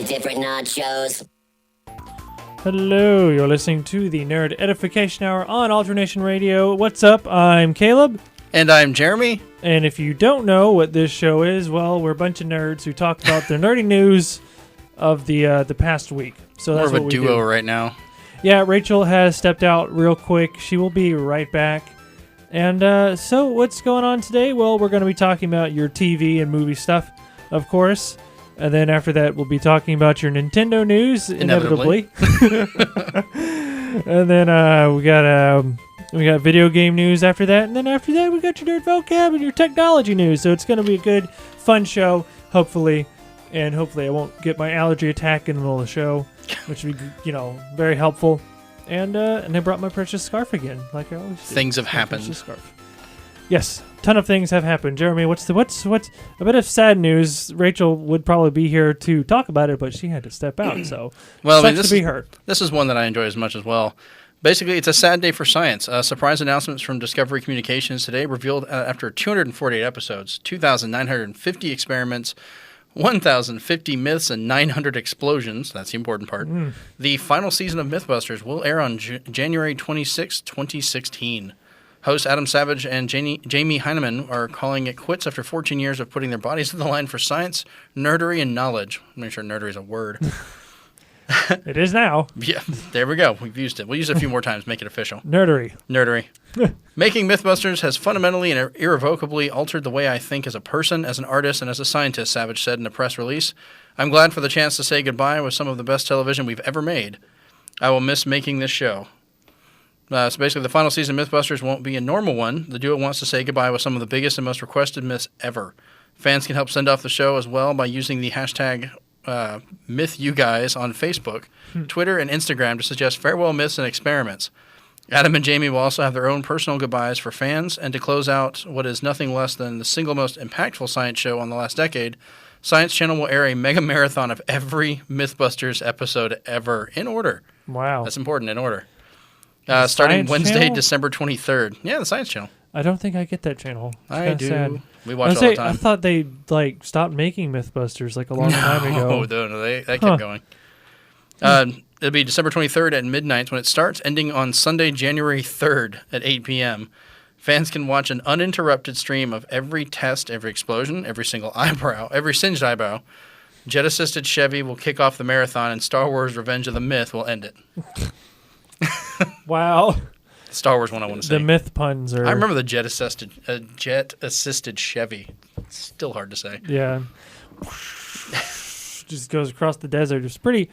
like different nachos. Hello, you're listening to the Nerd Edification Hour on Alternation Radio. What's up? I'm Caleb. And I'm Jeremy. And if you don't know what this show is, well, we're a bunch of nerds who talk about the nerdy news of the past week. So that's more of what a we duo do. right now. Yeah, Rachel has stepped out real quick. She will be right back. And so what's going on today? Well, we're going to be talking about your TV and movie stuff, of course. And then after that, we'll be talking about your Nintendo news, inevitably. And then we got video game news after that. And then after that, we got your nerd vocab and your technology news. So it's going to be a good, fun show, hopefully. And hopefully I won't get my allergy attack in the middle of the show, which would be, very helpful. And I brought my precious scarf again, like I always do. Things have happened. Precious scarf. Yes, ton of things have happened. Jeremy, what's a bit of sad news? Rachel would probably be here to talk about it, but she had to step out, so sucks to be her. This is one that I enjoy as much as well. Basically, it's a sad day for science. Surprise announcements from Discovery Communications today revealed after 248 episodes, 2,950 experiments, 1,050 myths, and 900 explosions. That's the important part. The final season of Mythbusters will air on January 26, 2016. Hosts Adam Savage and Jamie Heineman are calling it quits after 14 years of putting their bodies on the line for science, nerdery, and knowledge. I'm not sure nerdery is a word. It is now. Yeah, there we go. We've used it. We'll use it a few more times, make it official. Nerdery. Making Mythbusters has fundamentally and irrevocably altered the way I think as a person, as an artist, and as a scientist, Savage said in a press release. I'm glad for the chance to say goodbye with some of the best television we've ever made. I will miss making this show. So basically, the final season of Mythbusters won't be a normal one. The duo wants to say goodbye with some of the biggest and most requested myths ever. Fans can help send off the show as well by using the hashtag MythYouGuys on Facebook, Twitter, and Instagram to suggest farewell myths and experiments. Adam and Jamie will also have their own personal goodbyes for fans, and to close out what is nothing less than the single most impactful science show on the last decade, Science Channel will air a mega marathon of every Mythbusters episode ever, in order. Wow. That's important, in order. Starting Wednesday, channel? December 23rd. Yeah, the Science Channel. I don't think I get that channnel. It's I do. Sad. We watch it all the time. I thought they stopped making Mythbusters a long time ago. No, they kept going. It'll be December 23rd at midnight when it starts, ending on Sunday, January 3rd at 8 p.m. Fans can watch an uninterrupted stream of every test, every explosion, every single eyebrow, every singed eyebrow. Jet-assisted Chevy will kick off the marathon, and Star Wars Revenge of the Myth will end it. Wow. Star Wars one, I want to say. The myth puns are... I remember the jet-assisted Chevy. It's still hard to say. Yeah. Just goes across the desert. It's a pretty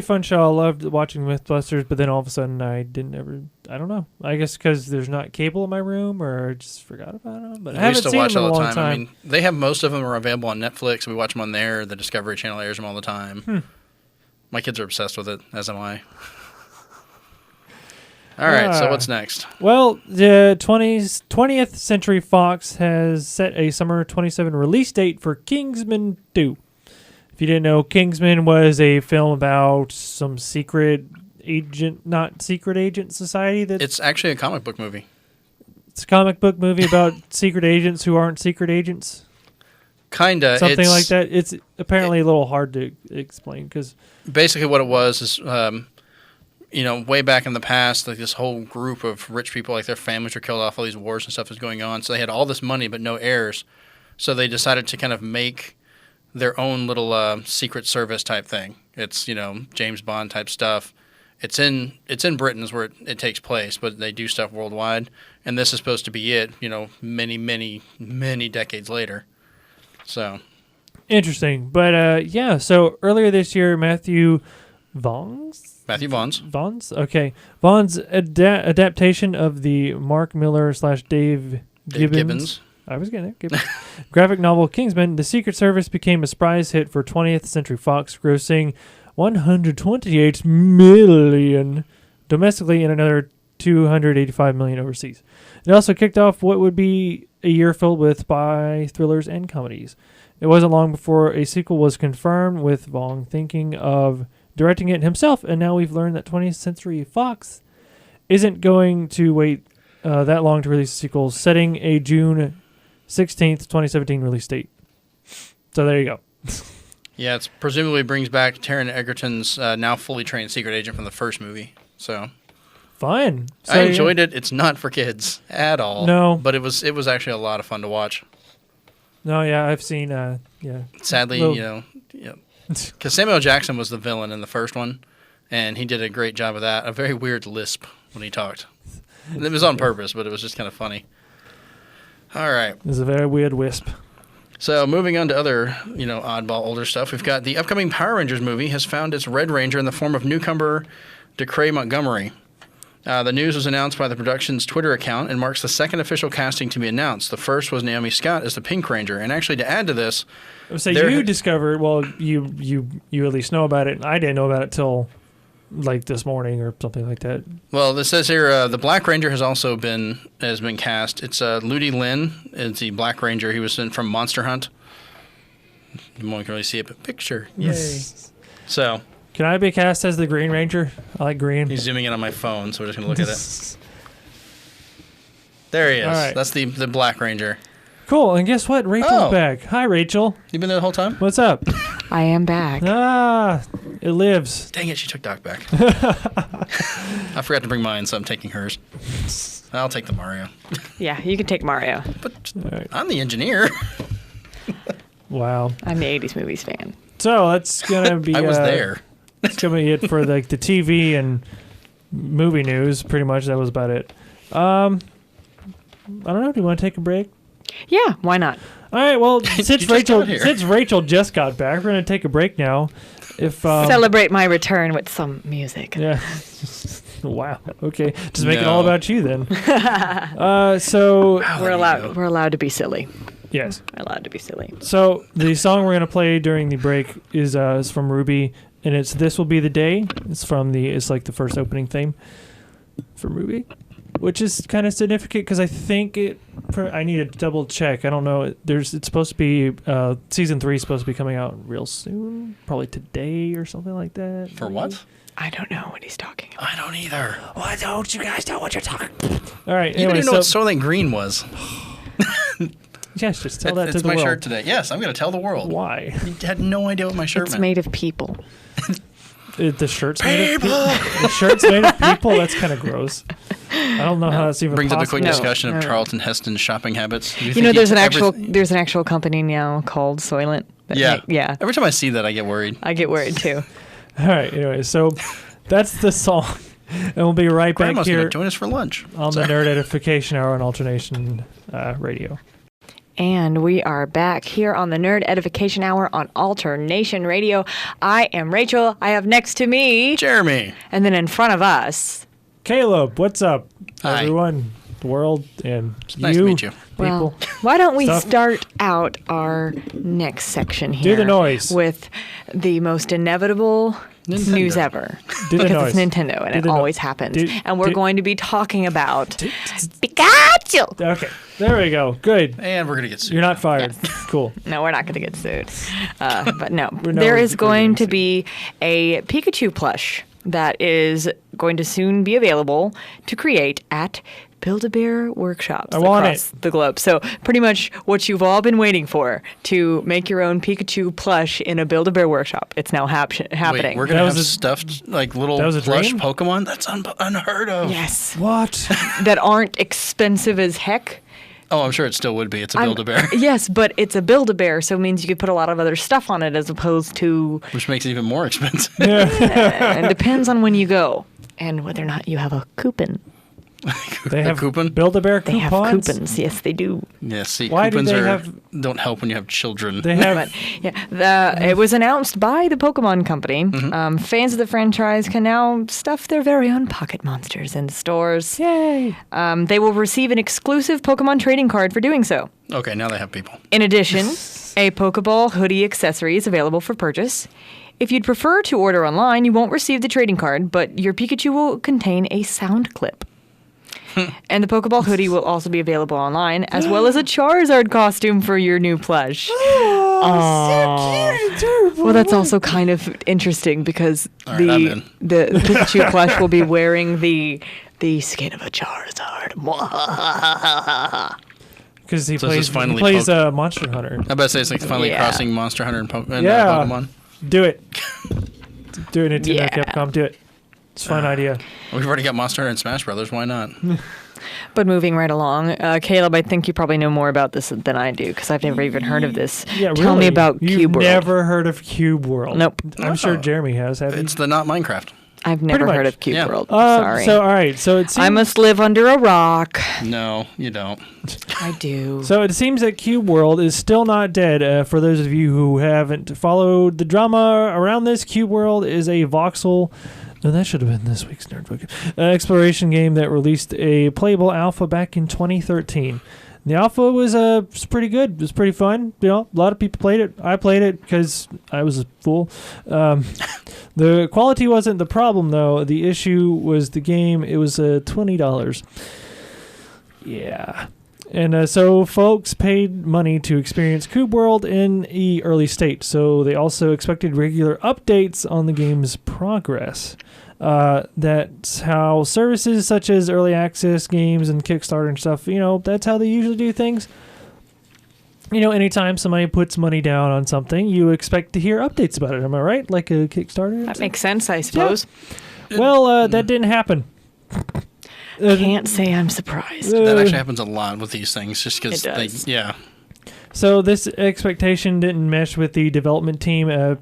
fun show. I loved watching Mythbusters, but then all of a sudden I don't know. I guess because there's not cable in my room, or I just forgot about them. But I haven't seen them in a long time. I mean, they have most of them are available on Netflix. We watch them on there. The Discovery Channel airs them all the time. My kids are obsessed with it, as am I. All right, so what's next? Well, the 20th Century Fox has set a summer 27 release date for Kingsman 2. If you didn't know, Kingsman was a film about some secret agent society. It's actually a comic book movie. It's a comic book movie about secret agents who aren't secret agents? Kinda. Something like that. It's apparently a little hard to explain because... Basically what it was is... way back in the past, like this whole group of rich people, like their families were killed off, all these wars and stuff was going on. So they had all this money but no heirs. So they decided to kind of make their own little secret service type thing. It's, James Bond type stuff. It's in Britain is where it takes place, but they do stuff worldwide. And this is supposed to be it, many, many, many decades later. So interesting. But so earlier this year, Matthew Vaughn's? Okay. Vaughn's adaptation of the Mark Miller / Dave Gibbons. I was getting there. Graphic novel Kingsman, The Secret Service became a surprise hit for 20th Century Fox, grossing $128 million domestically and another $285 million overseas. It also kicked off what would be a year filled with spy thrillers and comedies. It wasn't long before a sequel was confirmed, with Vaughn thinking of directing it himself, and now we've learned that 20th Century Fox isn't going to wait that long to release a sequel, setting a June 16th, 2017 release date. So there you go. Yeah, it presumably brings back Taron Egerton's now fully trained secret agent from the first movie. So fun. So I enjoyed it. It's not for kids at all. No, but it was actually a lot of fun to watch. No, yeah, I've seen. Sadly, because Samuel Jackson was the villain in the first one, and he did a great job of that. A very weird lisp when he talked. It was on purpose, but it was just kind of funny. All right. It was a very weird wisp. So moving on to other, oddball older stuff, we've got the upcoming Power Rangers movie has found its Red Ranger in the form of newcomer DeCray Montgomery. The news was announced by the production's Twitter account and marks the second official casting to be announced. The first was Naomi Scott as the Pink Ranger, and actually to add to this, so you discovered. Well, you at least know about it. I didn't know about it till like this morning or something like that. Well, this says here the Black Ranger has been cast. It's Ludi Lin is the Black Ranger. He was in from Monster Hunt. You won't really see it, but picture. Yay. So. Can I be cast as the Green Ranger? I like green. He's zooming in on my phone, so we're just going to look at it. There he is. Right. That's the Black Ranger. Cool. And guess what? Rachel's back. Hi, Rachel. You been there the whole time? What's up? I am back. It lives. Dang it, she took Doc back. I forgot to bring mine, so I'm taking hers. I'll take the Mario. Yeah, you can take Mario. But I'm the engineer. Wow. I'm the 80s movies fan. So that's going to be... I was there. That's going to be it for the TV and movie news. Pretty much that was about it. I don't know. Do you want to take a break? Yeah, why not? All right. Well, since Rachel just got back, we're going to take a break now. Celebrate my return with some music. Yeah. Wow. Okay. Just make it all about you then. So we're allowed to be silly. Yes. We're allowed to be silly. So the song we're going to play during the break is from Ruby. And it's This Will Be the Day. It's like the first opening theme for Ruby, which is kind of significant because I think I need to double check. I don't know. It's supposed to be season 3 is supposed to be coming out real soon, probably today or something like that. For what? I don't know what he's talking about. I don't either. Why don't you guys know what you're talking about? All right. You didn't know what Soylent Green was. Yes, just tell that to the world. It's my shirt today. Yes, I'm going to tell the world. Why? You had no idea what my shirt meant. It's made of people. The shirt's made of people? The shirt's made of people? That's kind of gross. I don't know how that's even brings possible. up a quick discussion of Charlton Heston's shopping habits. There's an actual company now called Soylent. Yeah. Every time I see that, I get worried. I get worried too. All right. Anyway, so that's the song. And we'll be right back here. Gonna join us for lunch on the Nerd Edification Hour on Alternation Radio. And we are back here on the Nerd Edification Hour on Alternation Radio. I am Rachel. I have next to me Jeremy. And then in front of us, Caleb. What's up, Hi. everyone? The world and it's nice to meet you. Well, why don't we start out our next section here? Do the noise. With the most inevitable news ever. Do the because noise. it's Nintendo and it always happens. And we're going to be talking about Pikachu. Okay, there we go. Good. And we're going to get sued. You're not fired. Yeah. Cool. No, we're not going to get sued. But no, there is going to be a Pikachu plush that is going to soon be available to create at Build-A-Bear workshops across the globe. So pretty much what you've all been waiting for, to make your own Pikachu plush in a Build-A-Bear workshop. It's now happening. Wait, we're going to have stuffed, like, little plush Pokemon? That's unheard of. Yes. What? That aren't expensive as heck. Oh, I'm sure it still would be. It's a Build-A-Bear. Yes, but it's a Build-A-Bear, so it means you could put a lot of other stuff on it as opposed to... Which makes it even more expensive. It depends on when you go and whether or not you have a coupon. They have coupon? Build-A-Bear coupons? They have coupons. Yes, they do. Yeah, see, why coupons don't help when you have children. They have... it was announced by the Pokemon Company. Mm-hmm. Fans of the franchise can now stuff their very own pocket monsters in stores. Yay! They will receive an exclusive Pokemon trading card for doing so. Okay, now they have people. In addition, a Pokeball hoodie accessory is available for purchase. If you'd prefer to order online, you won't receive the trading card, but your Pikachu will contain a sound clip. And the Pokeball hoodie will also be available online, as well as a Charizard costume for your new plush. Oh, so cute and terrible. Well, that's also kind of interesting because the Pikachu plush will be wearing the skin of a Charizard. Because he plays Monster Hunter. I bet say it's like finally crossing Monster Hunter and Pokemon. Do it. Do it, Nintendo, Capcom. Do it. It's a fun idea. We've already got Monster Hunter and Smash Brothers. Why not? But moving right along, Caleb, I think you probably know more about this than I do because I've never even heard of this. Yeah, Tell me about Cube World. You've never heard of Cube World? Nope. I'm sure Jeremy has. It's the not Minecraft. I've never heard of Cube World. Sorry. So, all right. So it seems I must live under a rock. No, you don't. I do. So it seems that Cube World is still not dead. For those of you who haven't followed the drama around this, Cube World is a voxel. No, that should have been this week's Nerd Book. Exploration game that released a playable alpha back in 2013. The alpha was pretty good. It was pretty fun. You know, a lot of people played it. I played it because I was a fool. The quality wasn't the problem, though. The issue was the game. It was $20. Yeah. And so folks paid money to experience Coop World in the early state. So they also expected regular updates on the game's progress. That's how services such as early access games and Kickstarter and stuff, you know, that's how they usually do things. You know, anytime somebody puts money down on something, you expect to hear updates about it. Am I right? Like a Kickstarter? That makes sense, I suppose. Yeah. Well, that didn't happen. Can't say I'm surprised. That actually happens a lot with these things, just because they, So this expectation didn't mesh with the development team, Picroma?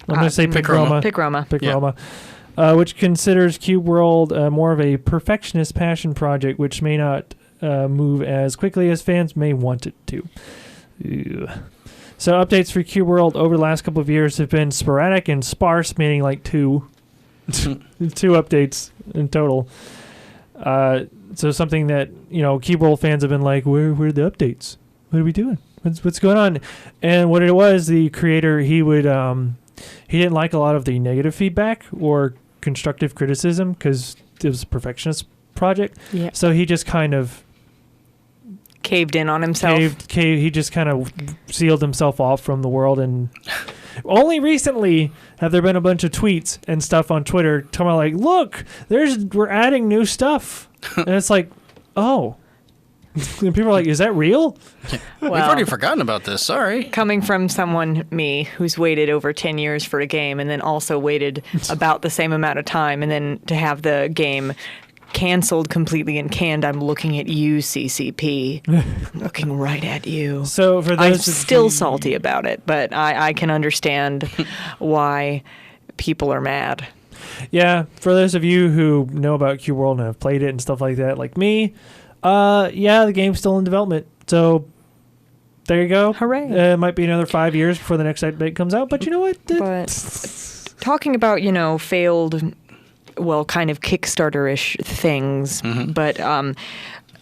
I'm going to say Picroma. Which considers Cube World more of a perfectionist passion project, which may not move as quickly as fans may want it to. Ew. So updates for Cube World over the last couple of years have been sporadic and sparse, meaning like two updates in total. So something that, you know, Cube World fans have been like, where are the updates? What are we doing? What's going on? And what it was, the creator, he didn't like a lot of the negative feedback or constructive criticism because it was a perfectionist project. Yeah. So he just kind of caved in on himself. He just kind of sealed himself off from the world. And only recently have there been a bunch of tweets and stuff on Twitter talking about like, look, we're adding new stuff. And it's like, oh. And people are like, is that real? Well, we've already forgotten about this. Sorry. Coming from me, who's waited over 10 years for a game and then also waited about the same amount of time and then to have the game canceled completely and canned, I'm looking at you, CCP. I'm looking right at you. So for those I'm still salty about it, but I can understand why people are mad. Yeah, for those of you who know about Cube World and have played it and stuff like that, like me, the game's still in development. So there you go. Hooray. It might be another 5 years before the next update comes out, but you know what? But talking about, you know, failed, well, kind of Kickstarter-ish things, but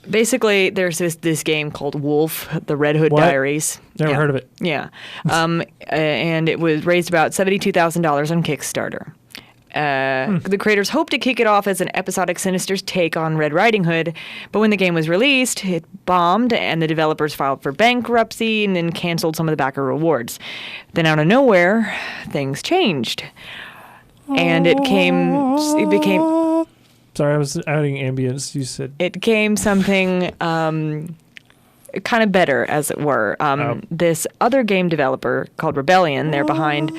basically there's this game called Wolf, the Red Hood Diaries. Never heard of it. Yeah. And it was raised about $72,000 on Kickstarter. The creators hoped to kick it off as an episodic Sinister's take on Red Riding Hood, but when the game was released, it bombed, and the developers filed for bankruptcy and then canceled some of the backer rewards. Then out of nowhere, things changed. And it became... Sorry, I was adding ambience. You said... It became something kind of better, as it were. This other game developer called Rebellion, they're behind...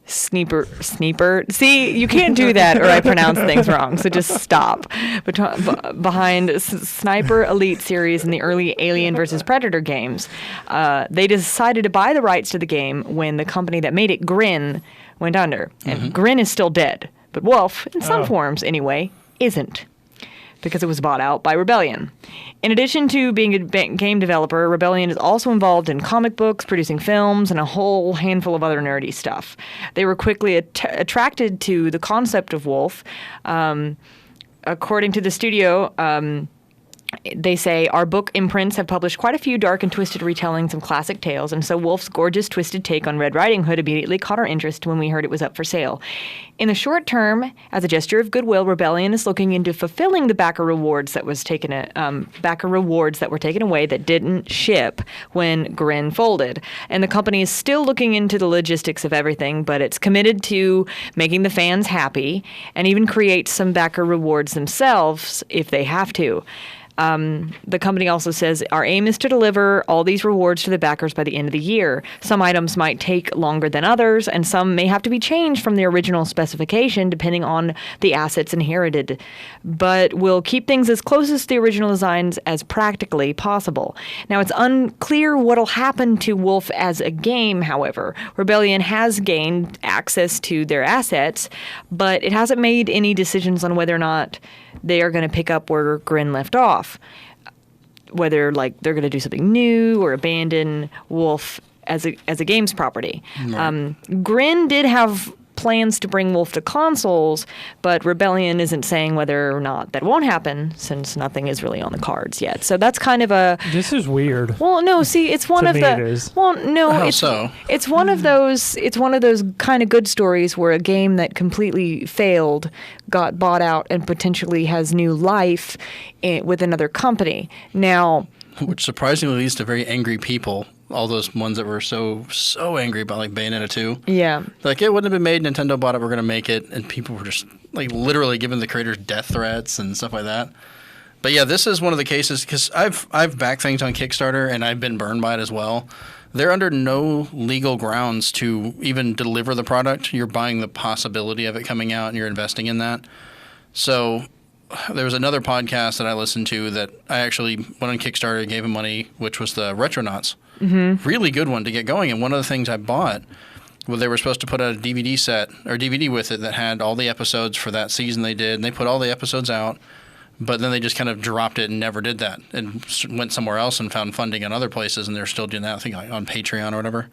Sniper. See, you can't do that or I pronounce things wrong, so just stop. Behind Sniper Elite series and the early Alien vs. Predator games, they decided to buy the rights to the game when the company that made it, Grin, went under. And Grin is still dead, but Wolf, in some forms anyway, isn't, because it was bought out by Rebellion. In addition to being a game developer, Rebellion is also involved in comic books, producing films, and a whole handful of other nerdy stuff. They were quickly attracted to the concept of Wolf. According to the studio, They say, our book imprints have published quite a few dark and twisted retellings of classic tales, and so Wolf's gorgeous twisted take on Red Riding Hood immediately caught our interest when we heard it was up for sale. In the short term, as a gesture of goodwill, Rebellion is looking into fulfilling the backer rewards that were taken away that didn't ship when Grin folded. And the company is still looking into the logistics of everything, but it's committed to making the fans happy and even create some backer rewards themselves if they have to. The company also says, our aim is to deliver all these rewards to the backers by the end of the year. Some items might take longer than others, and some may have to be changed from the original specification depending on the assets inherited. But we'll keep things as close as the original designs as practically possible. Now, it's unclear what'll happen to Wolf as a game, however. Rebellion has gained access to their assets, but it hasn't made any decisions on whether or not they are going to pick up where Grin left off. Whether they're going to do something new or abandon Wolf as a games property. Right. Grin did have plans to bring Wolf to consoles, but Rebellion isn't saying whether or not that won't happen since nothing is really on the cards yet. So that's kind of a... This is weird. Well, no, see, it's one of the... It is. Well, no, How it's so? It's one of those kind of good stories where a game that completely failed got bought out and potentially has new life with another company. Now... Which surprisingly leads to very angry people. All those ones that were so angry about Bayonetta 2. Yeah. It wouldn't have been made. Nintendo bought it. We're going to make it. And people were just literally giving the creators death threats and stuff like that. But yeah, this is one of the cases because I've backed things on Kickstarter and I've been burned by it as well. They're under no legal grounds to even deliver the product. You're buying the possibility of it coming out and you're investing in that. So there was another podcast that I listened to that I actually went on Kickstarter and gave them money, which was the Retronauts. Mm-hmm. Really good one to get going. And one of the things I bought, well, they were supposed to put out a DVD set or DVD with it that had all the episodes for that season they did. And they put all the episodes out, but then they just kind of dropped it and never did that and went somewhere else and found funding in other places. And they're still doing that, I think, on Patreon or whatever.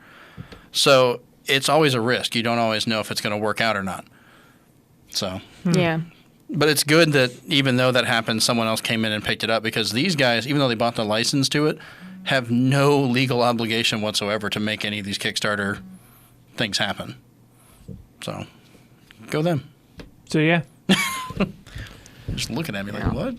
So it's always a risk. You don't always know if it's going to work out or not. So. Yeah. But it's good that even though that happened, someone else came in and picked it up because these guys, even though they bought the license to it, have no legal obligation whatsoever to make any of these Kickstarter things happen. So, go them. So, yeah. Just looking at me what?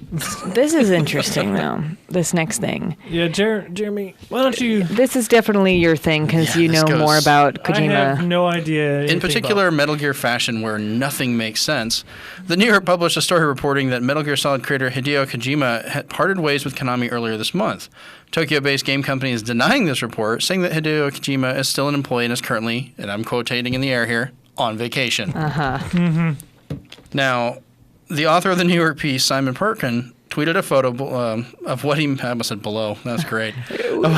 This is interesting, though, this next thing. Yeah, Jeremy, why don't you... This is definitely your thing, because you know more about Kojima. I have no idea. In particular, Metal Gear fashion, where nothing makes sense. The New York published a story reporting that Metal Gear Solid creator Hideo Kojima had parted ways with Konami earlier this month. Tokyo-based game company is denying this report, saying that Hideo Kojima is still an employee and is currently, and I'm quotating in the air here, on vacation. Uh-huh. Mm-hmm. Now... The author of the New York piece, Simon Perkin, tweeted a photo of what he... I almost said below. That's great.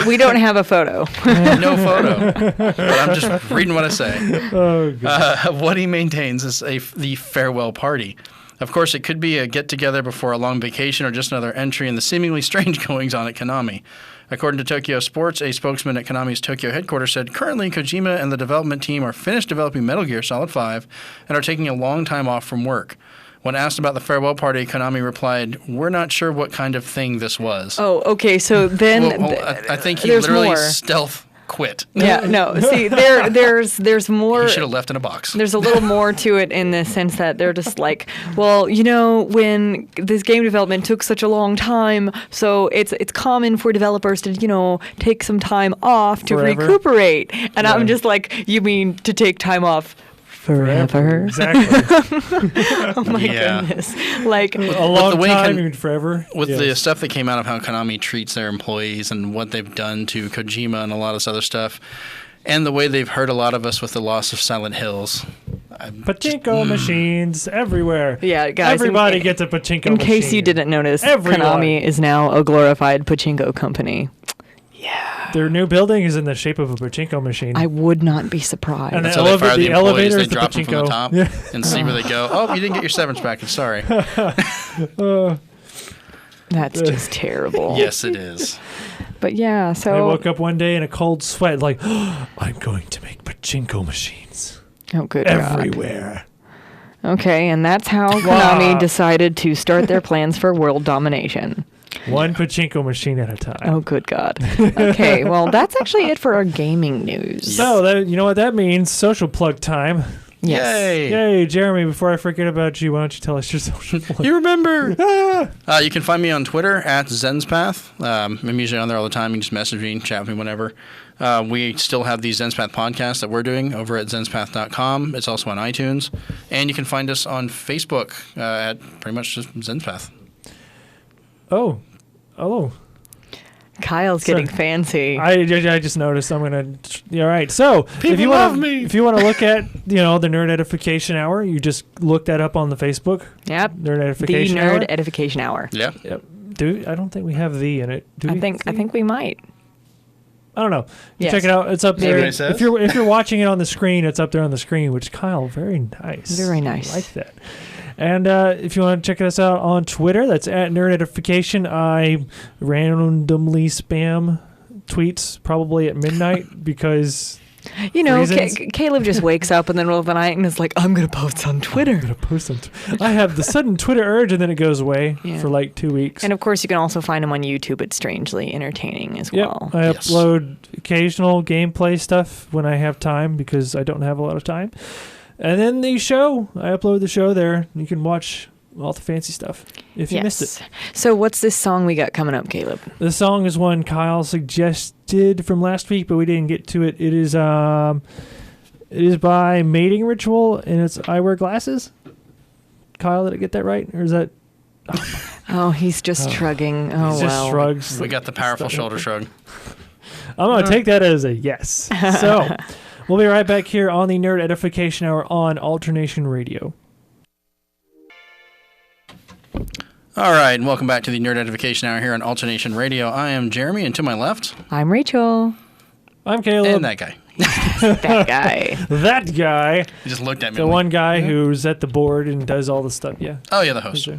We don't have a photo. No photo. But I'm just reading what I say. Oh, God. Of what he maintains is the farewell party. Of course, it could be a get-together before a long vacation or just another entry in the seemingly strange goings-on at Konami. According to Tokyo Sports, a spokesman at Konami's Tokyo headquarters said, currently Kojima and the development team are finished developing Metal Gear Solid 5 and are taking a long time off from work. When asked about the farewell party, Konami replied, "We're not sure what kind of thing this was." Oh, okay. So then, I think he literally more. Stealth quit. Yeah, no. See, there's more. He should have left in a box. There's a little more to it in the sense that they're just like, well, when this game development took such a long time, so it's common for developers to take some time off to recuperate. And I'm just like, you mean to take time off? Forever. Exactly. Oh my goodness! A long time, even forever. With the stuff that came out of how Konami treats their employees and what they've done to Kojima and a lot of this other stuff, and the way they've hurt a lot of us with the loss of Silent Hills. Pachinko machines everywhere. Yeah, guys. Everybody gets a pachinko machine. In case you didn't notice, Konami is now a glorified pachinko company. Yeah. Their new building is in the shape of a pachinko machine. I would not be surprised. And that's how they fire the elevator employees. is They the drop them from the pachinko. top and see where they go. Oh, you didn't get your severance package. Sorry. That's just terrible. Yes, it is. But yeah, so... I woke up one day in a cold sweat like, I'm going to make pachinko machines. Oh, good everywhere. God. Okay, and that's how Konami decided to start their plans for world domination. One pachinko machine at a time. Oh, good God. Okay, well, that's actually it for our gaming news. So, you know what that means? Social plug time. Yes. Yay, Jeremy, before I forget about you, why don't you tell us your social plug? You remember. You can find me on Twitter at ZensPath. I'm usually on there all the time. You can just message me, chat with me whenever. We still have the ZensPath podcast that we're doing over at zenspath.com. It's also on iTunes. And you can find us on Facebook at pretty much just ZensPath. Oh. Kyle's getting fancy. I just noticed. I'm gonna. All right. So People love me. If you want to look at the Nerd Edification Hour, you just look that up on the Facebook. Yep. Nerd Edification The Hour. Nerd Edification Hour. Yeah. Yep. I don't think we have the in it. Do we? I think we might. I don't know. Yes. Check it out. It's up there. Maybe. If you're watching it on the screen, it's up there on the screen. Which Kyle, very nice. Very nice. I like that. And if you want to check us out on Twitter, that's at Nerd Edification. I randomly spam tweets probably at midnight because Caleb just wakes up in the middle of the night and is like, I'm going to post on Twitter. I have the sudden Twitter urge, and then it goes away for like 2 weeks. And of course, you can also find him on YouTube at Strangely Entertaining as well. I upload occasional gameplay stuff when I have time because I don't have a lot of time. And then the show, I upload the show there. You can watch all the fancy stuff if you missed it. So what's this song we got coming up, Caleb? The song is one Kyle suggested from last week, but we didn't get to it. It is by Mating Ritual, and it's I Wear Glasses. Kyle, did I get that right? Or is that... Oh, he's just shrugging. Oh, he just shrugs. We got the powerful shoulder shrug. I'm going to take that as a yes. So... We'll be right back here on the Nerd Edification Hour on Alternation Radio. All right, and welcome back to the Nerd Edification Hour here on Alternation Radio. I am Jeremy, and to my left... I'm Rachel. I'm Caleb. And that guy. That guy. That guy. He just looked at me. The one guy who's at the board and does all the stuff, yeah. Oh, yeah, the host. Yeah.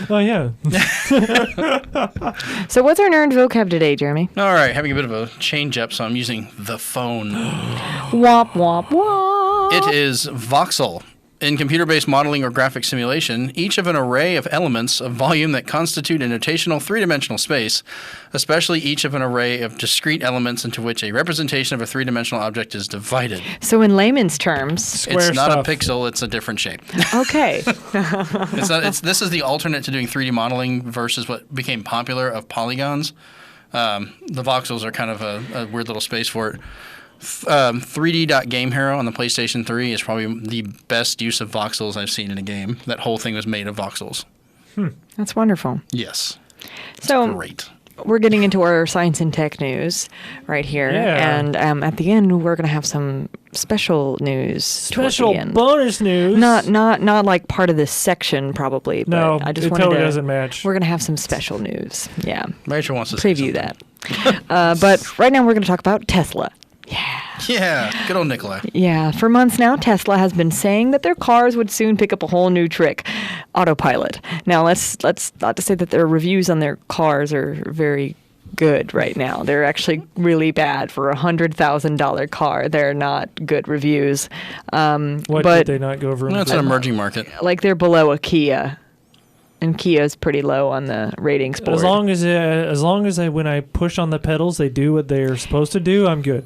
Oh, yeah. So what's our nerd vocab today, Jeremy? All right, having a bit of a change-up, so I'm using the phone. Wop, wop, wop. It is voxel. In computer-based modeling or graphic simulation, each of an array of elements of volume that constitute a notational three-dimensional space, especially each of an array of discrete elements into which a representation of a three-dimensional object is divided. So in layman's terms... It's not a pixel, it's a different shape. Okay. This is the alternate to doing 3D modeling versus what became popular of polygons. The voxels are kind of a weird little space for it. 3D.Game Hero on the PlayStation 3 is probably the best use of voxels I've seen in a game. That whole thing was made of voxels. That's wonderful. Yes. So great. We're getting into our science and tech news right here. Yeah. And at the end, we're going to have some special news. Special bonus news. Not like part of this section, probably. But no, I just it wanted totally to, doesn't match. We're going to have some special news. Yeah. Rachel wants to preview that. But right now, we're going to talk about Tesla. Yeah, good old Nikolai. Yeah, for months now, Tesla has been saying that their cars would soon pick up a whole new trick, autopilot. Now, let's not to say that their reviews on their cars are very good right now. They're actually really bad for a $100,000 car. They're not good reviews. What did they not go over? That's an emerging market. Like they're below a Kia. And Kia's pretty low on the ratings board. As long as when I push on the pedals, they do what they're supposed to do, I'm good.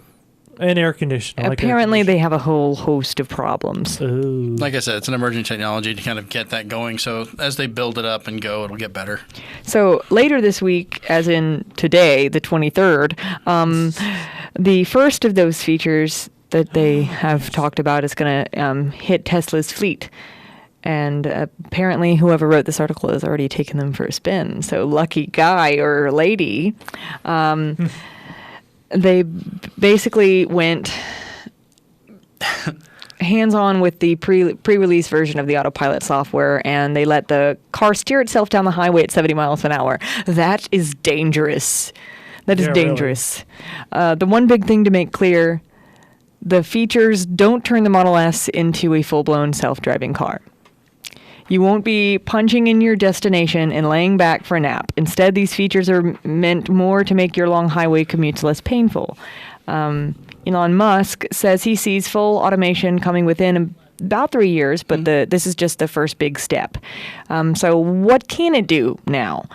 And air conditioning. Apparently, they have a whole host of problems. Ooh. Like I said, it's an emerging technology to kind of get that going. So as they build it up and go, it'll get better. So later this week, as in today, the 23rd, the first of those features that they have talked about is going to hit Tesla's fleet. And apparently whoever wrote this article has already taken them for a spin. So lucky guy or lady. They basically went hands-on with the pre-release version of the autopilot software, and they let the car steer itself down the highway at 70 miles an hour. That is dangerous. That is dangerous. Really. The one big thing to make clear, the features don't turn the Model S into a full-blown self-driving car. You won't be punching in your destination and laying back for a nap. Instead, these features are meant more to make your long highway commutes less painful. Elon Musk says he sees full automation coming within about 3 years, but this is just the first big step. So what can it do now?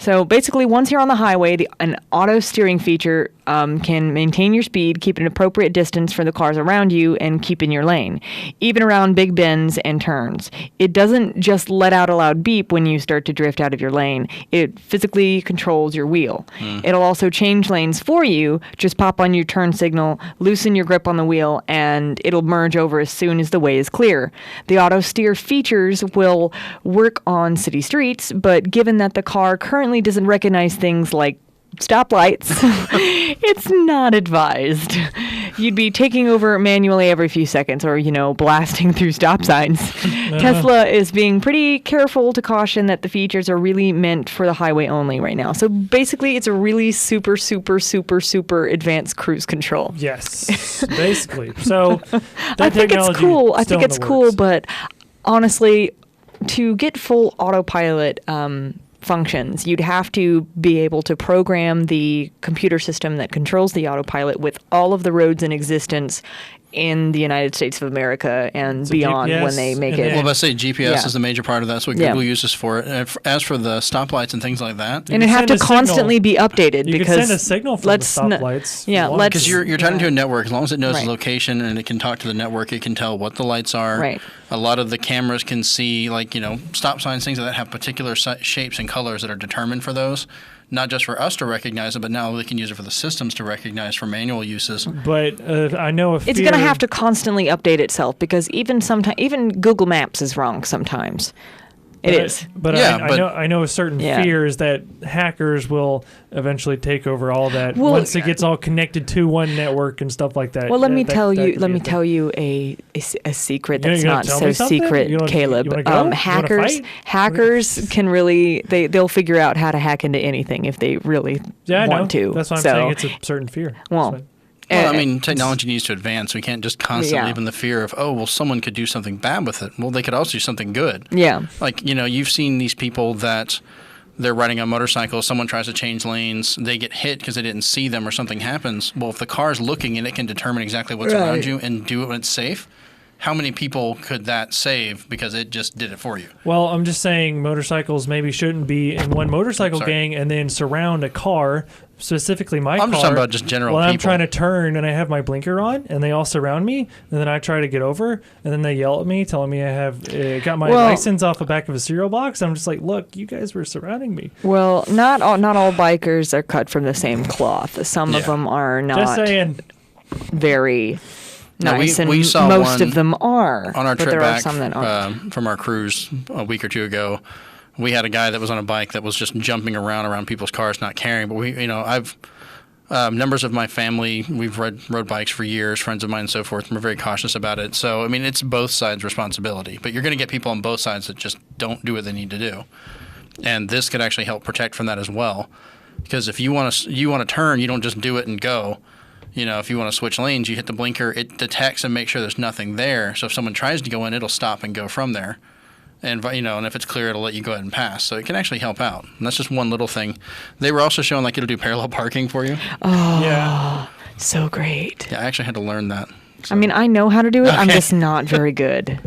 So basically, once you're on the highway, an auto steering feature can maintain your speed, keep an appropriate distance for the cars around you, and keep in your lane, even around big bends and turns. It doesn't just let out a loud beep when you start to drift out of your lane. It physically controls your wheel. It'll also change lanes for you. Just pop on your turn signal, loosen your grip on the wheel, and it'll merge over as soon as the way is clear. The auto steer features will work on city streets, but given that the car currently doesn't recognize things like stoplights, it's not advised. You'd be taking over manually every few seconds or, blasting through stop signs. Tesla is being pretty careful to caution that the features are really meant for the highway only right now. So basically, it's a really super, super, super, super advanced cruise control. Yes, basically. So I think it's cool. I think it's cool, but honestly, to get full autopilot functions, you'd have to be able to program the computer system that controls the autopilot with all of the roads in existence in the United States of America and beyond GPS, when they make it. Well, let's say GPS is the major part of that. That's what Google uses for it. And as for the stoplights and things like that, and it have to constantly be updated you because can send a signal from the stoplights. Because you're tied into a network. As long as it knows the location and it can talk to the network, it can tell what the lights are. Right. A lot of the cameras can see, stop signs, things like that have particular shapes and colors that are determined for those. Not just for us to recognize it, but now they can use it for the systems to recognize for manual uses. But I know it's going to have to constantly update itself because even Google Maps is wrong sometimes. It is. But I know a certain fear is that hackers will eventually take over all that once it gets all connected to one network and stuff like that. Well, let me tell you a secret that's not so secret, Caleb. Hackers can really they'll figure out how to hack into anything if they really want to. That's why I'm saying it's a certain fear. Well, technology needs to advance. We can't just constantly live in the fear of, someone could do something bad with it. Well, they could also do something good. Yeah. You've seen these people that they're riding a motorcycle, someone tries to change lanes, they get hit because they didn't see them or something happens. Well, if the car's looking and it can determine exactly what's around you and do it when it's safe, how many people could that save because it just did it for you? Well, I'm just saying motorcycles maybe shouldn't be in one motorcycle gang and then surround a car, specifically my car. I'm just talking about just general people. I'm trying to turn and I have my blinker on and they all surround me and then I try to get over and then they yell at me telling me I have got my license off the back of a cereal box. I'm just like, look, you guys were surrounding me. Well, not all bikers are cut from the same cloth. Some of them are not just saying. Very nice, we saw most of them are. On our trip back some that aren't. From our cruise a week or two ago, we had a guy that was on a bike that was just jumping around people's cars, not caring. But I've members of my family, we've rode bikes for years, friends of mine and so forth, and we're very cautious about it. So, it's both sides' responsibility. But you're going to get people on both sides that just don't do what they need to do. And this could actually help protect from that as well. Because if you want to turn, you don't just do it and go. If you want to switch lanes, you hit the blinker, it detects and makes sure there's nothing there. So if someone tries to go in, it'll stop and go from there. And, and if it's clear, it'll let you go ahead and pass. So it can actually help out. And that's just one little thing. They were also showing it'll do parallel parking for you. Oh, yeah. So great. Yeah, I actually had to learn that. So. I know how to do it. Okay. I'm just not very good.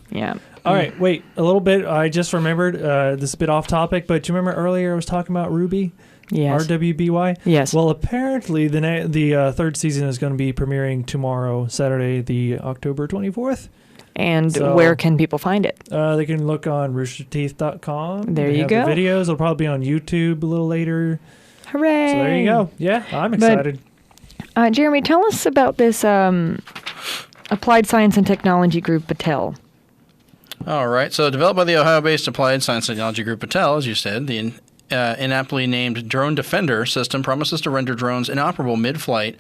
Yeah. All right, wait, a little bit. I just remembered, this is a bit off topic, but do you remember earlier I was talking about Ruby? Yes. RWBY? Yes. Well, apparently the third season is going to be premiering tomorrow, Saturday, the October 24th. And where can people find it? They can look on roosterteeth.com. There you go. The videos. It'll probably be on YouTube a little later. Hooray. So there you go. Yeah, I'm excited. But, Jeremy, tell us about this Applied Science and Technology Group, Battelle. All right. So developed by the Ohio-based Applied Science and Technology Group, Battelle, as you said, the inaptly named Drone Defender system promises to render drones inoperable mid-flight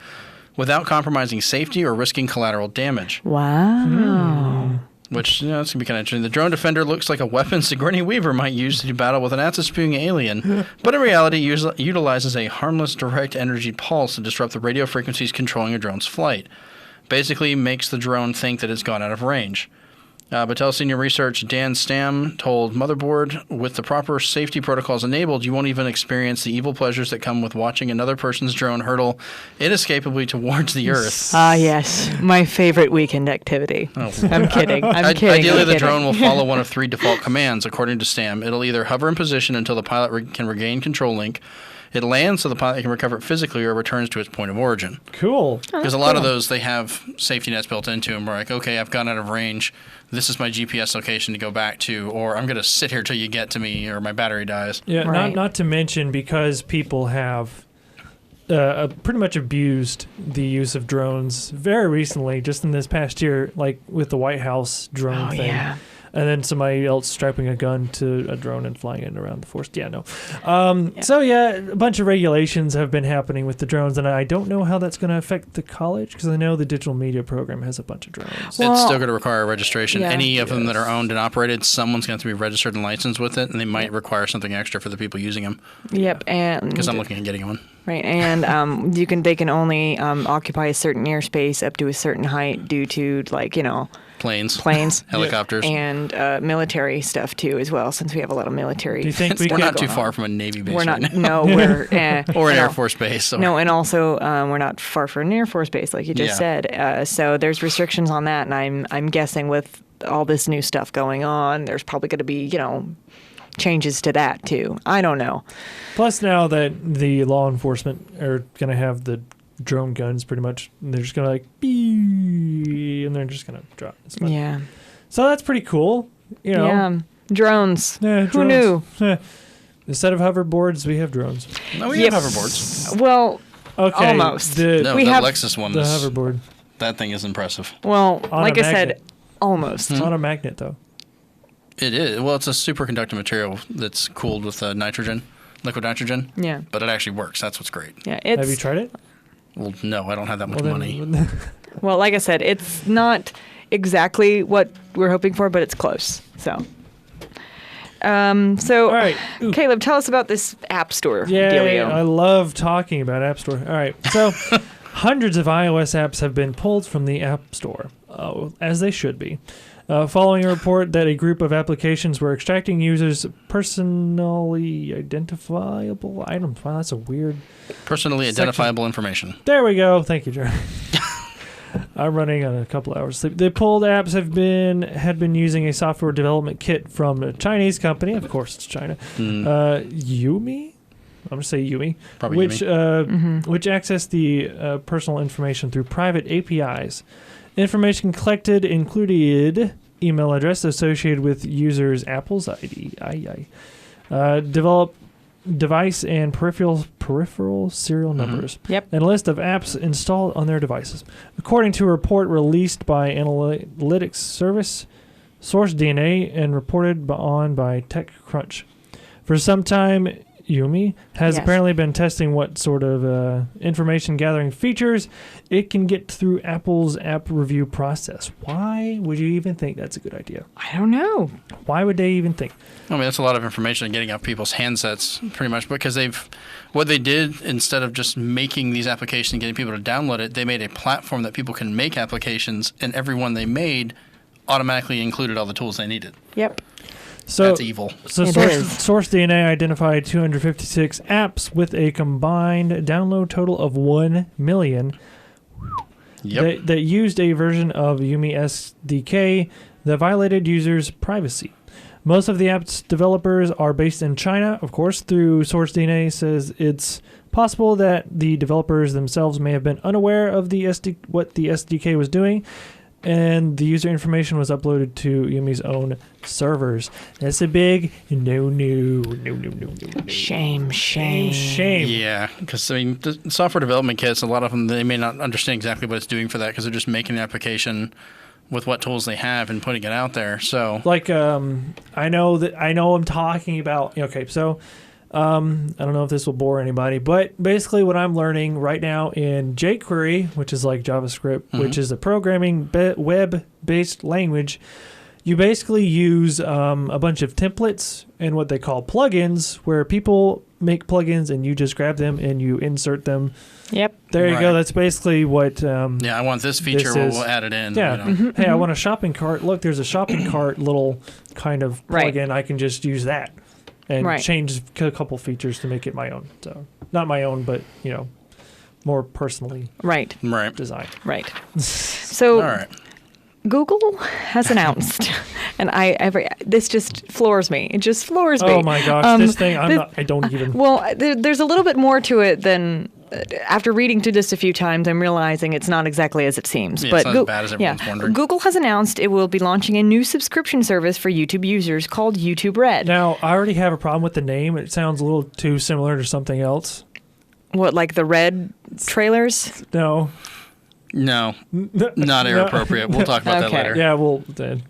without compromising safety or risking collateral damage. Wow. Which, it's going to be kind of interesting. The Drone Defender looks like a weapon Sigourney Weaver might use to do battle with an acid-spewing alien, but in reality utilizes a harmless direct energy pulse to disrupt the radio frequencies controlling a drone's flight. Basically makes the drone think that it's gone out of range. Battelle Senior Research Dan Stam told Motherboard, with the proper safety protocols enabled, you won't even experience the evil pleasures that come with watching another person's drone hurtle inescapably towards the Earth. Ah, yes. My favorite weekend activity. Oh, I'm kidding. Ideally, the drone will follow one of 3 default commands, according to Stam. It'll either hover in position until the pilot can regain control link. It lands so the pilot can recover it physically or returns to its point of origin. Cool. Because a lot of those, they have safety nets built into them. We're like, okay, I've gone out of range. This is my GPS location to go back to, or I'm going to sit here till you get to me, or my battery dies. Yeah, right. not to mention because people have pretty much abused the use of drones very recently, just in this past year, like with the White House drone thing. Yeah. And then somebody else strapping a gun to a drone and flying it around the forest. Yeah, no. So, yeah, a bunch of regulations have been happening with the drones, and I don't know how that's going to affect the college, because I know the digital media program has a bunch of drones. Well, it's still going to require registration. Yeah. Any of them that are owned and operated, someone's going to have to be registered and licensed with it, and they might require something extra for the people using them. Yep, and because I'm looking at getting one. Right, and they can only occupy a certain airspace up to a certain height due to, like, planes, helicopters, and military stuff too, as well. Since we have a lot of military. Do you think we're not too far from a Navy base? We're not. Right No, we're or an Air Force base. So. No, and also we're not far from an Air Force base, like you just said. So there's restrictions on that, and I'm guessing with all this new stuff going on, there's probably going to be changes to that too. I don't know. Plus, now that the law enforcement are going to have the drone guns, pretty much, they're just going to beep, and they're just going to drop. Yeah. So that's pretty cool. Yeah. Drones. Yeah, Who knew? Instead of hoverboards, we have drones. No, we have hoverboards. Well, okay. Almost. We have Lexus one. The hoverboard. That thing is impressive. Well, like I said, almost. It's not a magnet, though. It is. Well, it's a superconducting material that's cooled with nitrogen, liquid nitrogen. Yeah. But it actually works. That's what's great. Yeah. Have you tried it? Well, no, I don't have that much money. Well, like I said, it's not exactly what we're hoping for, but it's close. So. All right. Caleb, tell us about this App Store dealio. I love talking about App Store. All right. So hundreds of iOS apps have been pulled from the App Store, as they should be. Following a report that a group of applications were extracting users' personally identifiable items. Wow, that's a weird... Personally identifiable information. There we go. Thank you, Jeremy. I'm running on a couple hours sleep. The pulled apps had been using a software development kit from a Chinese company. Of course, it's China. Yumi? I'm going to say Yumi. Probably which, Yumi. Which access the personal information through private APIs. Information collected included email address associated with users' Apple's ID. Develop device and peripheral serial numbers. Yep. And a list of apps installed on their devices. According to a report released by analytics service SourceDNA and reported on by TechCrunch. For some time, Yumi has apparently been testing what sort of information gathering features it can get through Apple's app review process. Why would you even think that's a good idea? I don't know. Why would they even think? I mean, that's a lot of information getting out people's handsets, pretty much, because what they did, instead of just making these applications and getting people to download it, they made a platform that people can make applications, and every one they made automatically included all the tools they needed. Yep. So that's evil. So SourceDNA identified 256 apps with a combined download total of 1 million. Yep. That used a version of Yumi SDK that violated users' privacy. Most of the app's developers are based in China, of course. Through SourceDNA says it's possible that the developers themselves may have been unaware of what the SDK was doing, and the user information was uploaded to Yumi's own servers. That's a big no. Shame. Yeah, because the software development kits, a lot of them, they may not understand exactly what it's doing for that because they're just making an application with what tools they have and putting it out there. So, I know I'm talking about. Okay, so. I don't know if this will bore anybody, but basically what I'm learning right now in jQuery, which is like JavaScript, which is a programming web-based language, You basically use a bunch of templates and what they call plugins, where people make plugins and you just grab them and you insert them. Yep. There you go. That's basically what. I want this feature. We'll add it in. Yeah. Hey, I want a shopping cart. Look, there's a shopping cart little kind of plugin. I can just use that and change a couple features to make it my own. So not my own, but more personally designed. Right. So. All right. Google has announced, and this just floors me. It just floors me. Oh my gosh, this thing! I don't even. Well, there's a little bit more to it than. After reading through this a few times, I'm realizing it's not exactly as it seems. Yeah, it's not as bad as everyone's wondering. Google has announced it will be launching a new subscription service for YouTube users called YouTube Red. Now, I already have a problem with the name. It sounds a little too similar to something else. What, like the Red trailers? No. No, not inappropriate. We'll talk about that later. Yeah, we'll then.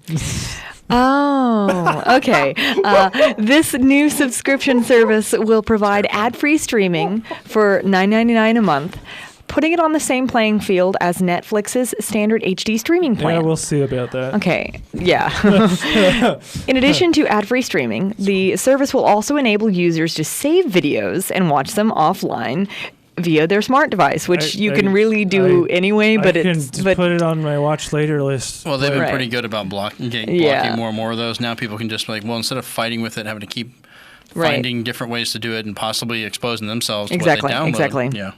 Oh, okay. This new subscription service will provide ad-free streaming for $9.99 a month, putting it on the same playing field as Netflix's standard HD streaming plan. Yeah, we'll see about that. Okay, yeah. In addition to ad-free streaming, the service will also enable users to save videos and watch them offline via their smart device, which you can really do anyway, but I can put it on my watch later list. Well, they've been pretty good about blocking more and more of those. Now people can just instead of fighting with it, having to keep finding different ways to do it and possibly exposing themselves to what they download. Exactly. Yeah.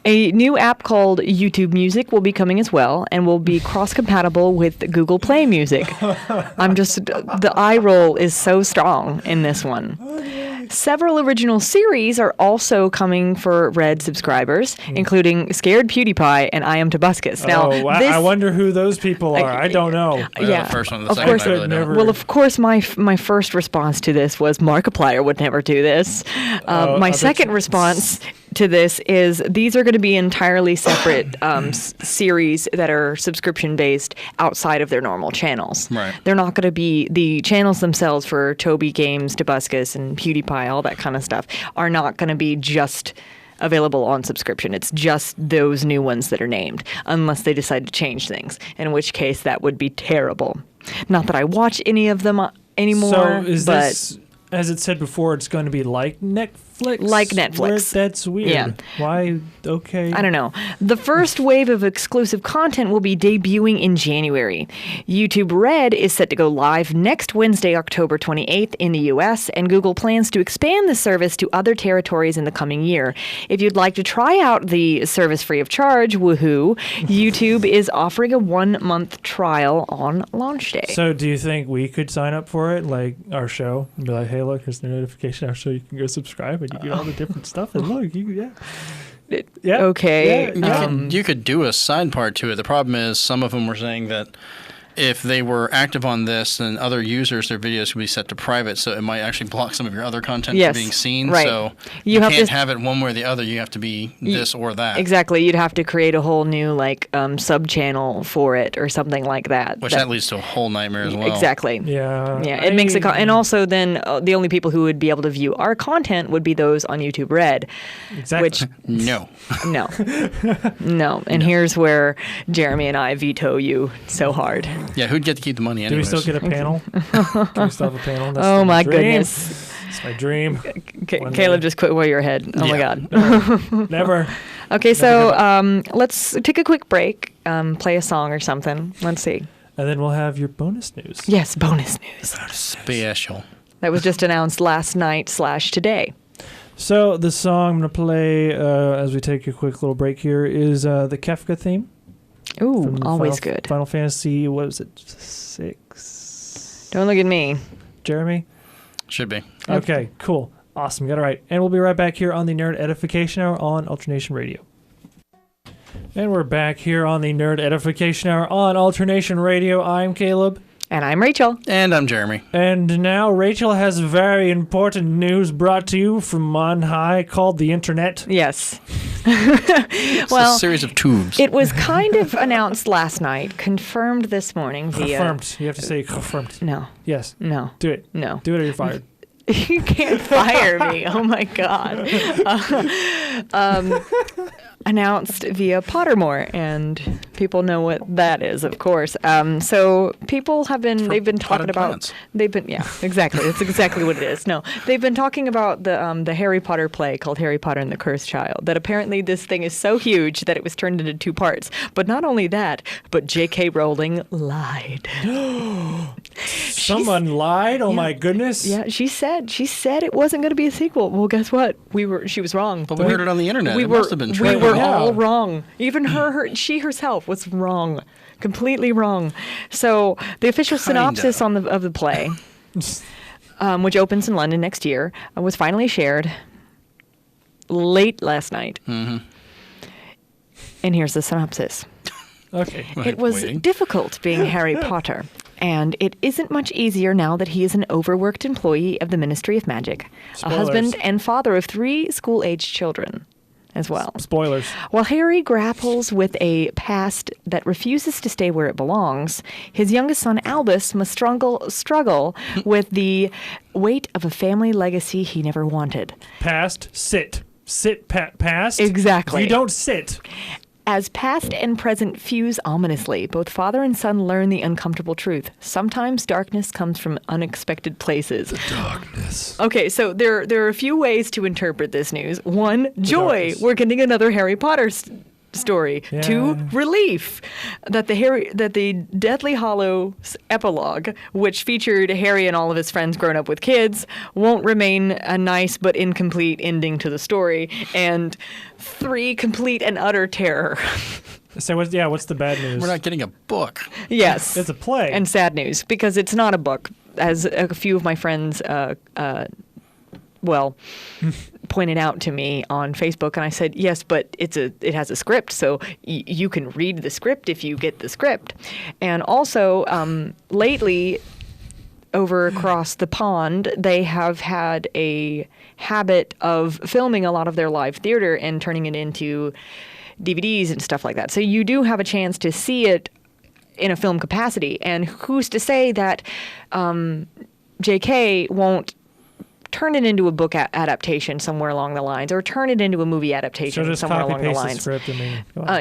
A new app called YouTube Music will be coming as well and will be cross-compatible with Google Play Music. The eye roll is so strong in this one. Several original series are also coming for Red subscribers, including Scared PewDiePie and I Am Tobuscus. Now, I wonder who those people are. I don't know. The first one, the second, I really don't. Well, of course, my first response to this was Markiplier would never do this. My second response to this is these are going to be entirely separate series that are subscription-based outside of their normal channels. Right. They're not going to be the channels themselves for Toby Games, Tobuscus, and PewDiePie, all that kind of stuff, are not going to be just available on subscription. It's just those new ones that are named, unless they decide to change things, in which case that would be terrible. Not that I watch any of them anymore. So is this, as it said before, it's going to be like Netflix? Like Netflix. That's weird. Yeah. Why? Okay. I don't know. The first wave of exclusive content will be debuting in January. YouTube Red is set to go live next Wednesday, October 28th in the U.S., and Google plans to expand the service to other territories in the coming year. If you'd like to try out the service free of charge, woohoo, YouTube is offering a 1-month trial on launch day. So do you think we could sign up for it, like our show, and be like, hey, look, here's the notification, our show, you can go subscribe, and you get all the different stuff, and look, okay. You could do a side part to it. The problem is some of them were saying that if they were active on this, then other users, their videos could be set to private, so it might actually block some of your other content from being seen. Right. So you can't have it one way or the other. You have to be this or that. Exactly. You'd have to create a whole new sub-channel for it or something like that. Which that leads to a whole nightmare as well. Exactly. Yeah. Yeah. It makes it, and also then the only people who would be able to view our content would be those on YouTube Red. Exactly. Which No. And here's where Jeremy and I veto you so hard. Yeah, who'd get to keep the money anyways? Do we still get a panel? Do we still have a panel? That's my goodness. It's my dream. Caleb just quit where your head. Oh my God. Never. Okay, so let's take a quick break, play a song or something. Let's see. And then we'll have your bonus news. Yes, bonus news. Special. That was just announced last night / today. So the song I'm going to play as we take a quick little break here is the Kefka theme. Ooh, always good. Final Fantasy, what was it, 6? Don't look at me. Jeremy? Should be. Okay, cool. Awesome, got it right. And we'll be right back here on the Nerd Edification Hour on Alternation Radio. And we're back here on the Nerd Edification Hour on Alternation Radio. I'm Caleb. And I'm Rachel. And I'm Jeremy. And now Rachel has very important news brought to you from on high called the Internet. Yes. It's a series of tubes. It was kind of announced last night, confirmed this morning via... Confirmed. You have to say confirmed. No. Yes. No. Do it. No. Do it or you're fired. You can't fire me. Oh my God. Announced via Pottermore, and people know what that is, of course. So people they've been talking about, exactly. That's exactly what it is. No, they've been talking about the Harry Potter play called Harry Potter and the Cursed Child, that apparently this thing is so huge that it was turned into 2 parts. But not only that, but J.K. Rowling lied. Someone lied? Oh my goodness. Yeah, she said it wasn't going to be a sequel. Well, guess what? She was wrong. But we heard it on the internet. It must have been true. We were all wrong. Even she herself was wrong. Completely wrong. So the official synopsis of the play, which opens in London next year, was finally shared late last night. Mm-hmm. And here's the synopsis. Okay. It was difficult being Harry Potter, and it isn't much easier now that he is an overworked employee of the Ministry of Magic, a husband and father of 3 school-aged children as well. Spoilers. While Harry grapples with a past that refuses to stay where it belongs, his youngest son Albus must struggle with the weight of a family legacy he never wanted. Past, sit. Sit, past. Exactly. You don't sit. As past and present fuse ominously, both father and son learn the uncomfortable truth. Sometimes darkness comes from unexpected places. The darkness. Okay, so there are a few ways to interpret this news. 1, joy. We're getting another Harry Potter story. Yeah. 2, relief that the Deathly Hallows epilogue, which featured Harry and all of his friends grown up with kids, won't remain a nice but incomplete ending to the story. And 3, complete and utter terror. So what's the bad news? We're not getting a book. Yes. It's a play. And sad news, because it's not a book. As a few of my friends pointed out to me on Facebook, and I said, yes, but it has a script, so you can read the script if you get the script. And also, lately, over across the pond, they have had a habit of filming a lot of their live theater and turning it into DVDs and stuff like that. So you do have a chance to see it in a film capacity. And who's to say that J.K. won't turn it into a book adaptation somewhere along the lines, or turn it into a movie adaptation somewhere along the lines. Script,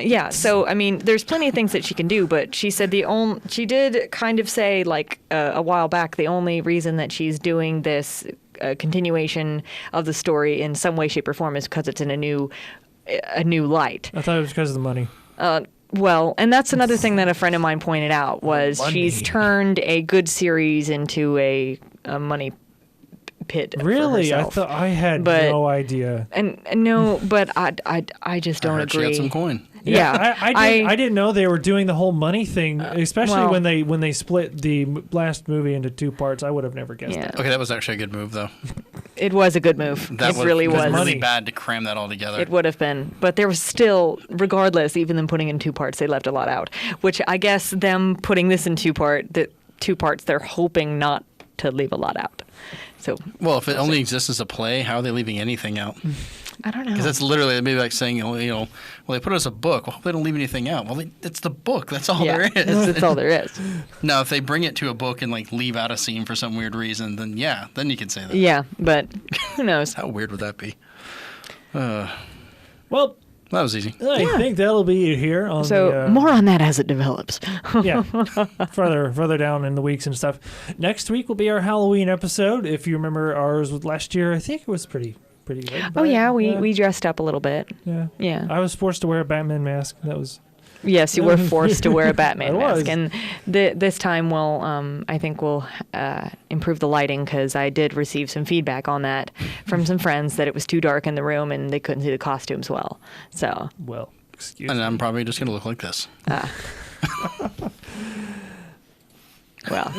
yeah. So I mean, there's plenty of things that she can do, but she said she did kind of say like a while back, the only reason that she's doing this continuation of the story in some way, shape, or form is because it's in a new light. I thought it was because of the money. Well, and that's another thing that a friend of mine pointed out was Money. she's turned a good series into a money pit. Really? For I herself. thought I had no idea. And no, but I just don't agree. She had some coin. Yeah, I didn't know they were doing the whole money thing, especially when they split the last movie into 2 parts. I would have never guessed that. Okay, that was actually a good move, though. It was a good move. It really was. It was really bad to cram that all together. It would have been, but there was still, regardless, even them putting in 2 parts, they left a lot out. Which I guess them putting this in 2 parts, they're hoping not to leave a lot out. So, well, if it only exists as a play, how are they leaving anything out? I don't know. Because that's literally maybe like saying, well, they put it as a book. Well, they don't leave anything out. Well, it's the book. That's all there is. That's all there is. Now, if they bring it to a book and like leave out a scene for some weird reason, then then you can say that. Yeah, but who knows? How weird would that be? Well, that was easy. I think that'll be here. More on that as it develops. further down in the weeks and stuff. Next week will be our Halloween episode. If you remember ours with last year, I think it was pretty good. Oh yeah, we dressed up a little bit. Yeah. I was forced to wear a Batman mask. That was. Yes, you were forced to wear a Batman mask, and this time I think we'll improve the lighting, because I did receive some feedback on that from some friends that it was too dark in the room and they couldn't see the costumes well. So excuse me. And I'm probably just going to look like this. Well.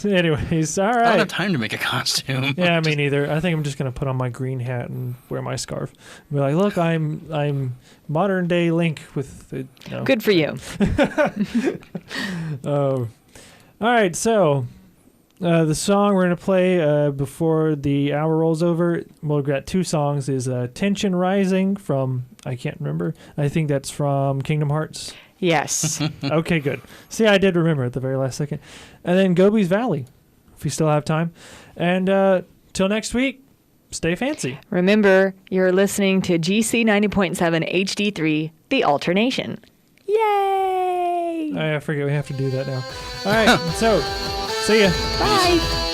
Anyways, all right. I don't have time to make a costume. Yeah, me neither. I think I'm just going to put on my green hat and wear my scarf. And be like, look, I'm modern day Link with the... Good for you. Oh. All right, so the song we're going to play before the hour rolls over, we've got 2 songs, is Tension Rising from, I can't remember. I think that's from Kingdom Hearts. Yes. Okay, good. See, I did remember at the very last second. And then Gobi's Valley, if you still have time. And till next week, stay fancy. Remember, you're listening to GC 90.7 HD3, The Alternation. Yay! I forget we have to do that now. All right, so see ya. Bye.